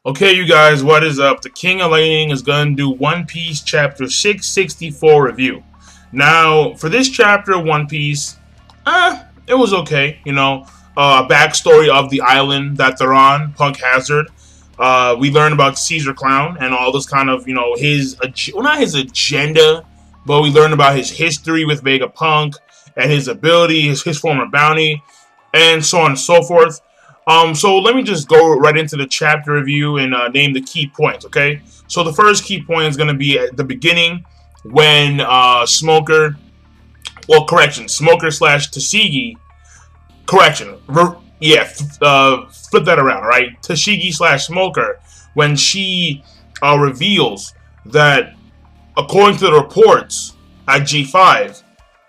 Okay, you guys, what is up? The King of Lightning is going to do One Piece Chapter 664 review. Now, for this chapter of One Piece, it was okay. A backstory of the island that they're on, Punk Hazard. We learned about Caesar Clown and all this kind of, not his agenda, but we learned about his history with Vegapunk and his ability, his former bounty, and so on and so forth. So let me just go right into the chapter review and name the key points, okay? So the first key point is going to be at the beginning when Smoker slash Tashigi, flip that around, right? Tashigi slash Smoker, when she reveals that, according to the reports at G5,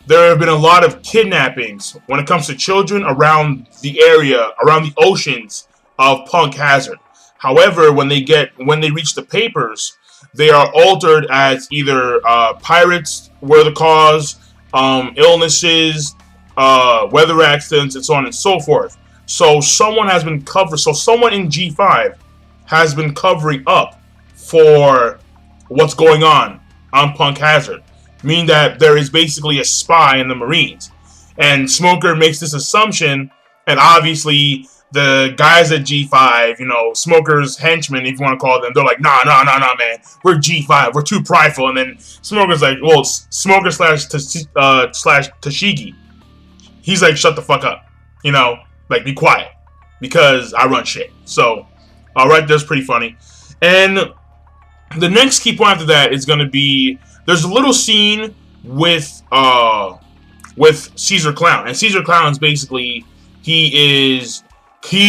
there have been a lot of kidnappings when it comes to children around the area, around the oceans of Punk Hazard. However, when they reach the papers, they are altered as either pirates were the cause, illnesses, weather accidents, and so on and so forth. So someone in G5 has been covering up for what's going on Punk Hazard, meaning that there is basically a spy in the Marines. And Smoker makes this assumption, and obviously the guys at G5, Smoker's henchmen, if you want to call them, they're like, nah, man, we're G5, we're too prideful. And then Smoker's like, well, Smoker slash Tashigi, he's like, shut the fuck up, be quiet, because I run shit. So, alright, that's pretty funny. And the next key point after that is going to be, there's a little scene with Caesar Clown, and Caesar Clown is basically he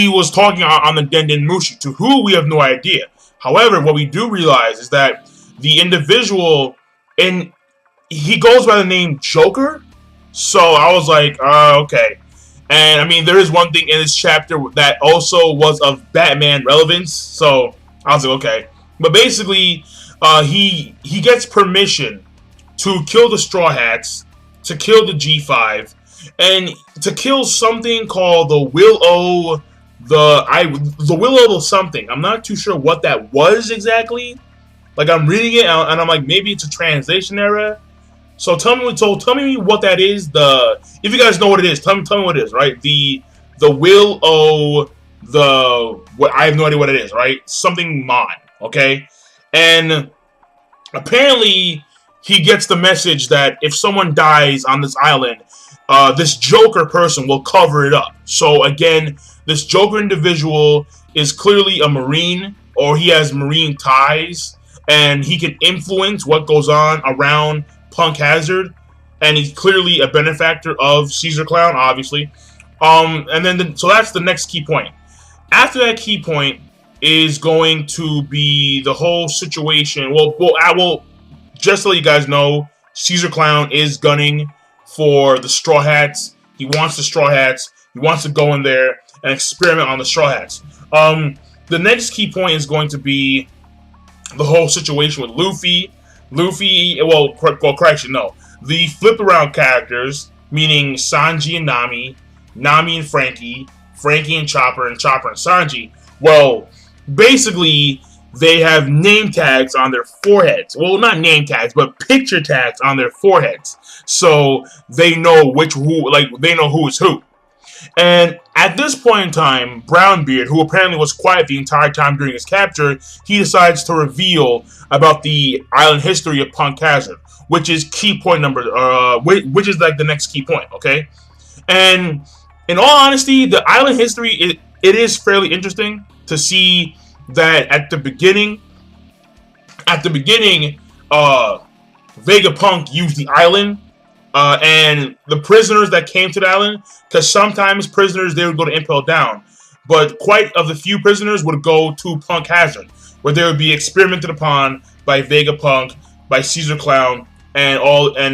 was talking on the Denden Mushi, to who we have no idea. However, what we do realize is that the individual, and he goes by the name Joker. So I was like, okay. And I mean, there is one thing in this chapter that also was of Batman relevance. So I was like, okay. But basically, he gets permission to kill the Straw Hats, to kill the G5, and to kill something called the Will-O something. I'm not too sure what that was exactly. Like, I'm reading it and I'm like, maybe it's a translation error. So tell me what that is. If you guys know what it is, tell me what it is, right? The Will-O, I have no idea what it is, right? Something Mon, okay? And apparently he gets the message that if someone dies on this island, this Joker person will cover it up. So again, this Joker individual is clearly a Marine, or he has Marine ties, and he can influence what goes on around Punk Hazard, and he's clearly a benefactor of Caesar Clown, obviously. And then so that's the next key point. After that key point is going to be the whole situation. Well, just to let you guys know, Caesar Clown is gunning for the Straw Hats. He wants the Straw Hats. He wants to go in there and experiment on the Straw Hats. The next key point is going to be the whole situation with Luffy. The flip around characters, meaning Sanji and Nami, Nami and Frankie and Chopper and Sanji. Well, basically, they have name tags on their foreheads. Well, not name tags, but picture tags on their foreheads. So they know they know who is who. And at this point in time, Brownbeard, who apparently was quiet the entire time during his capture, he decides to reveal about the island history of Punk Hazard, which is key point which is like the next key point, okay? And in all honesty, the island history, it is fairly interesting to see that at the beginning, Vegapunk used the island, and the prisoners that came to the island, because sometimes prisoners, they would go to Impel Down, but quite of the few prisoners would go to Punk Hazard, where they would be experimented upon by Vegapunk, by Caesar Clown, and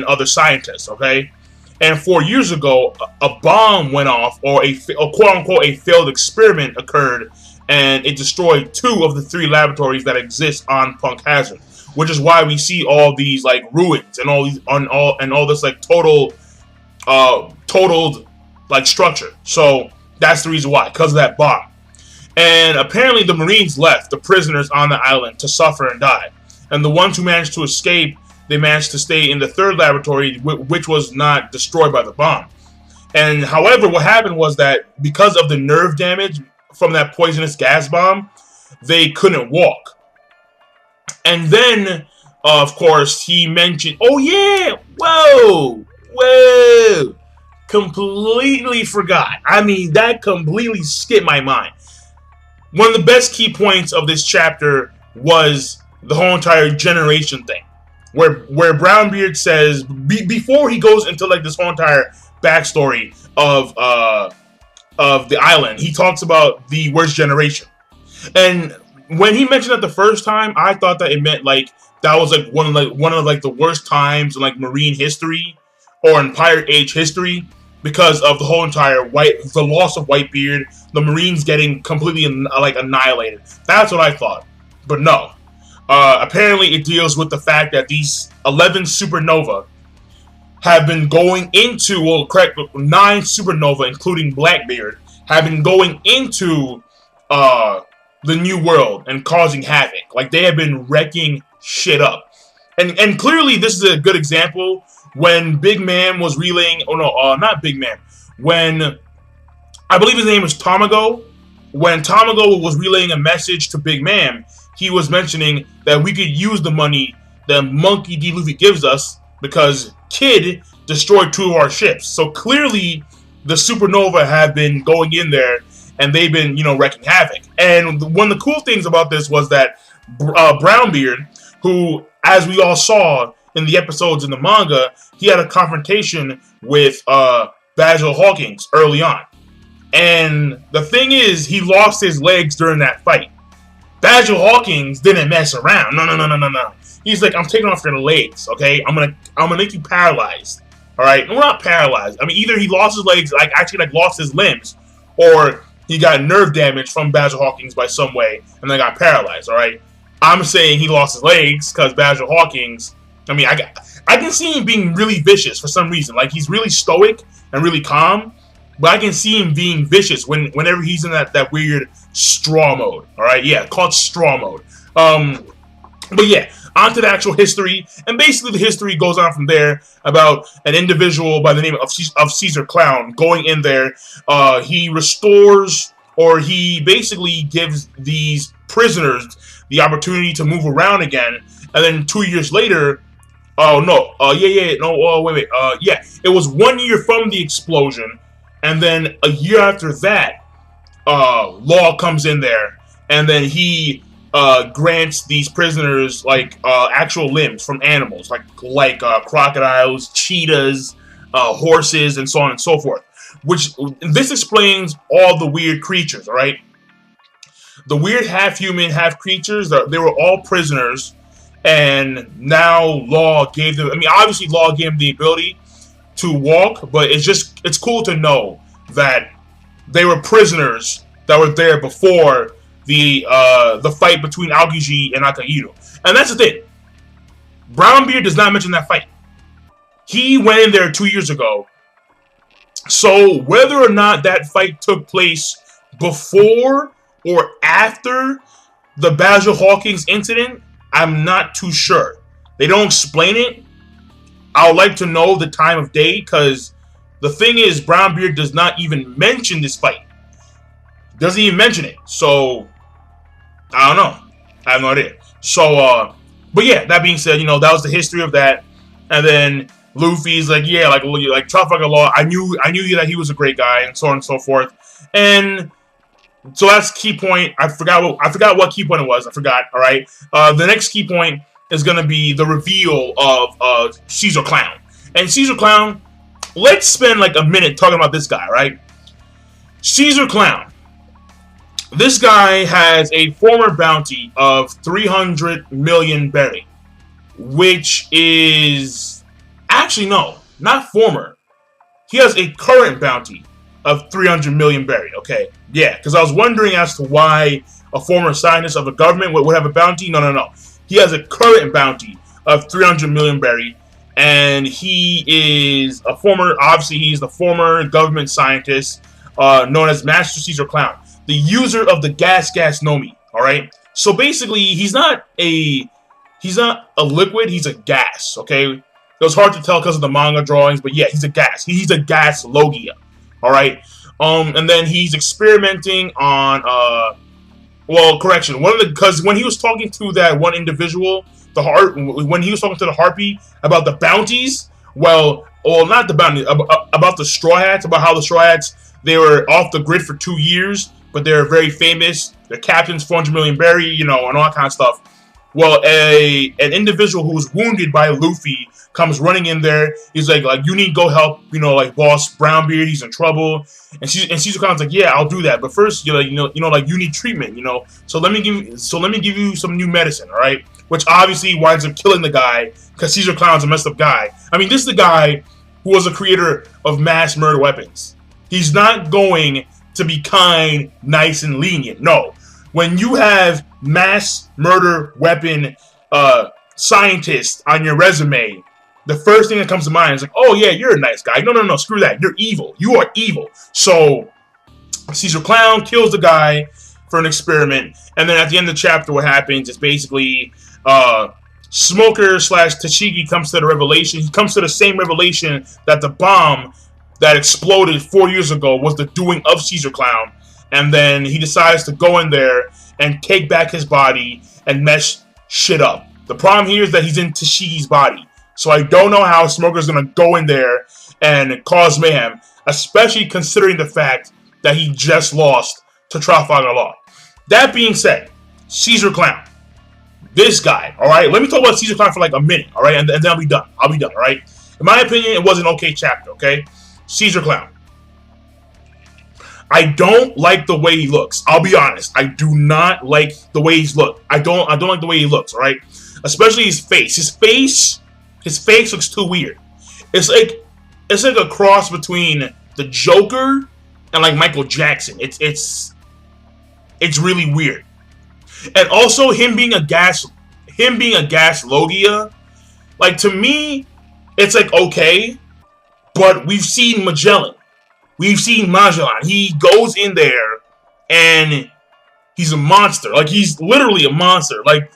other scientists, okay? And 4 years ago, a bomb went off, or a quote-unquote a failed experiment occurred, and it destroyed 2 of the 3 laboratories that exist on Punk Hazard, which is why we see all these like ruins and all this like totaled like structure. So that's the reason why, because of that bomb. And apparently the Marines left the prisoners on the island to suffer and die. And the ones who managed to escape, they managed to stay in the third laboratory, which was not destroyed by the bomb. And however, what happened was that because of the nerve damage from that poisonous gas bomb, they couldn't walk. And then, of course, he mentioned, oh yeah, whoa, completely forgot. I mean, that completely skipped my mind. One of the best key points of this chapter was the whole entire generation thing, where Brownbeard says before he goes into like this whole entire backstory of the island, he talks about the worst generation. And when he mentioned it the first time, I thought that it meant like that was like one of the worst times in like Marine history or in Pirate Age history, because of the whole entire the loss of Whitebeard, the Marines getting completely like annihilated. That's what I thought, but no. Apparently, it deals with the fact that these 11 supernova have been going into, well, correct, 9 supernova, including Blackbeard, have been going into the New World and causing havoc. Like, they have been wrecking shit up. And clearly, this is a good example when Big Man was relaying, oh no, not Big Man, when, I believe his name was Tamago, when Tamago was relaying a message to Big Man, he was mentioning that we could use the money that Monkey D. Luffy gives us because Kid destroyed 2 of our ships. So clearly, the supernova have been going in there and they've been, you know, wrecking havoc. And one of the cool things about this was that Brownbeard, who, as we all saw in the episodes in the manga, he had a confrontation with Basil Hawkins early on. And the thing is, he lost his legs during that fight. Basil Hawkins didn't mess around. No. He's like, I'm taking off your legs, okay? I'm gonna make you paralyzed. Alright? Well, not paralyzed. I mean, either he lost his legs, like actually like lost his limbs, or he got nerve damage from Basil Hawkins by some way, and then got paralyzed, alright? I'm saying he lost his legs because Basil Hawkins, I mean, I can see him being really vicious for some reason. Like, he's really stoic and really calm, but I can see him being vicious whenever he's in that weird straw mode. Alright, yeah, called straw mode. But yeah, on to the actual history. And basically the history goes on from there about an individual by the name of Caesar Clown going in there. He restores, or he basically gives these prisoners the opportunity to move around again. And then 2 years later, it was 1 year from the explosion. And then a year after that, Law comes in there, and then he grants these prisoners like actual limbs from animals, like crocodiles, cheetahs, horses, and so on and so forth. Which this explains all the weird creatures. All right, the weird half-human, half-creatures. They were all prisoners, and now Law gave them. I mean, obviously, Law gave them the ability to walk, but it's cool to know that they were prisoners that were there before the fight between Aokiji and Akahiro. And that's the thing. Brownbeard does not mention that fight. He went in there 2 years ago. So whether or not that fight took place before or after the Basil Hawkins incident, I'm not too sure. They don't explain it. I would like to know the time of day, because the thing is, Brownbeard does not even mention this fight. Doesn't even mention it. So, I don't know. I have no idea. So, but yeah, that being said, you know, that was the history of that. And then Luffy's like, yeah, like Trafalgar Law, I knew that he was a great guy, and so on and so forth. And so that's key point. I forgot what key point it was. I forgot. All right. The next key point is going to be the reveal of Caesar Clown. And Caesar Clown, let's spend like a minute talking about this guy, right? Caesar Clown. This guy has a former bounty of 300 million berry, which is... Actually, no, not former. He has a current bounty of 300 million berry, okay? Yeah, because I was wondering as to why a former scientist of a government would have a bounty. No. He has a current bounty of 300 million berry, and he is a former, obviously he's the former government scientist known as Master Caesar Clown. the user of the gas Nomi. All right. So basically, he's not a liquid. He's a gas. Okay. It was hard to tell because of the manga drawings, but yeah, he's a gas. He's a gas Logia. All right. And then he's experimenting on well, correction. Because when he was talking to that one individual, when he was talking to the Harpy about the bounties, well, not the bounties, about the Straw Hats, about how the Straw Hats, they were off the grid for 2 years, but they're very famous. They're captains, 400 million berry, you know, and all that kind of stuff. Well, an individual who was wounded by Luffy comes running in there. He's like you need to go help, you know, like Boss Brownbeard. He's in trouble, and Caesar Clown's like, yeah, I'll do that, but first, you know, like you need treatment, you know. So let me give you some new medicine, all right? Which obviously winds up killing the guy because Caesar Clown's a messed up guy. I mean, this is the guy who was the creator of mass murder weapons. He's not going to be kind, nice, and lenient. No. When you have mass murder weapon scientist on your resume, the first thing that comes to mind is like, oh yeah, you're a nice guy. No, screw that. You're evil. You are evil. So Caesar Clown kills the guy for an experiment, and then at the end of the chapter, what happens is basically Smoker / Tashigi comes to the revelation. He comes to the same revelation that the bomb that exploded 4 years ago was the doing of Caesar Clown. And then he decides to go in there and take back his body and mess shit up. The problem here is that he's in Tashigi's body. So I don't know how Smoker's going to go in there and cause mayhem, especially considering the fact that he just lost to Trafalgar Law. That being said, Caesar Clown. This guy, all right? Let me talk about Caesar Clown for like a minute, all right? And then I'll be done. All right? In my opinion, it was an okay chapter, okay? Caesar Clown. I don't like the way he looks. I'll be honest. I do not like the way he's looked. I don't like the way he looks, all right? Especially his face. His face looks too weird. It's like a cross between the Joker and like Michael Jackson. It's really weird. And also him being a gas Logia, like, to me, it's like okay, but we've seen Magellan. We've seen Magellan. He goes in there and he's a monster. Like, he's literally a monster. Like,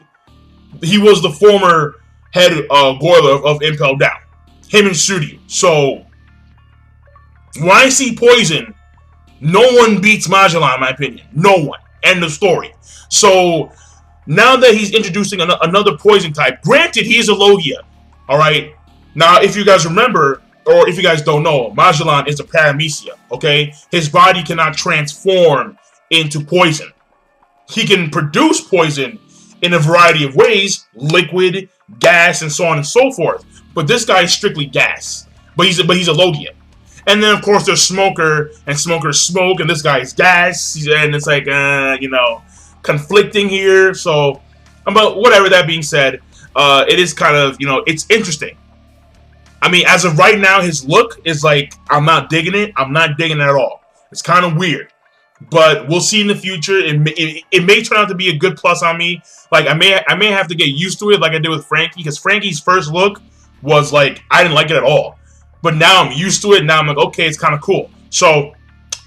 he was the former head Goiler of Impel Down. Him and Suryu. So, when I see Poison, no one beats Magellan, in my opinion. No one. End of story. So, now that he's introducing another Poison type, granted, he is a Logia. Alright? Now, if you guys remember, or if you guys don't know, Magellan is a Paramecia, okay? His body cannot transform into poison. He can produce poison in a variety of ways, liquid, gas, and so on and so forth. But this guy is strictly gas. But he's a Logia. And then, of course, there's Smoker, and Smoker's smoke, and this guy is gas. And it's like, you know, conflicting here. So, but whatever, that being said, it is kind of, you know, it's interesting. I mean, as of right now, his look is like, I'm not digging it. I'm not digging it at all. It's kind of weird. But we'll see in the future. It may turn out to be a good plus on me. Like, I may have to get used to it like I did with Franky. Because Franky's first look was like, I didn't like it at all. But now I'm used to it. Now I'm like, okay, it's kind of cool. So,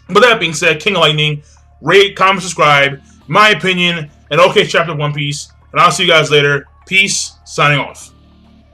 with that being said, King of Lightning, rate, comment, subscribe. My opinion, an okay chapter of One Piece. And I'll see you guys later. Peace. Signing off.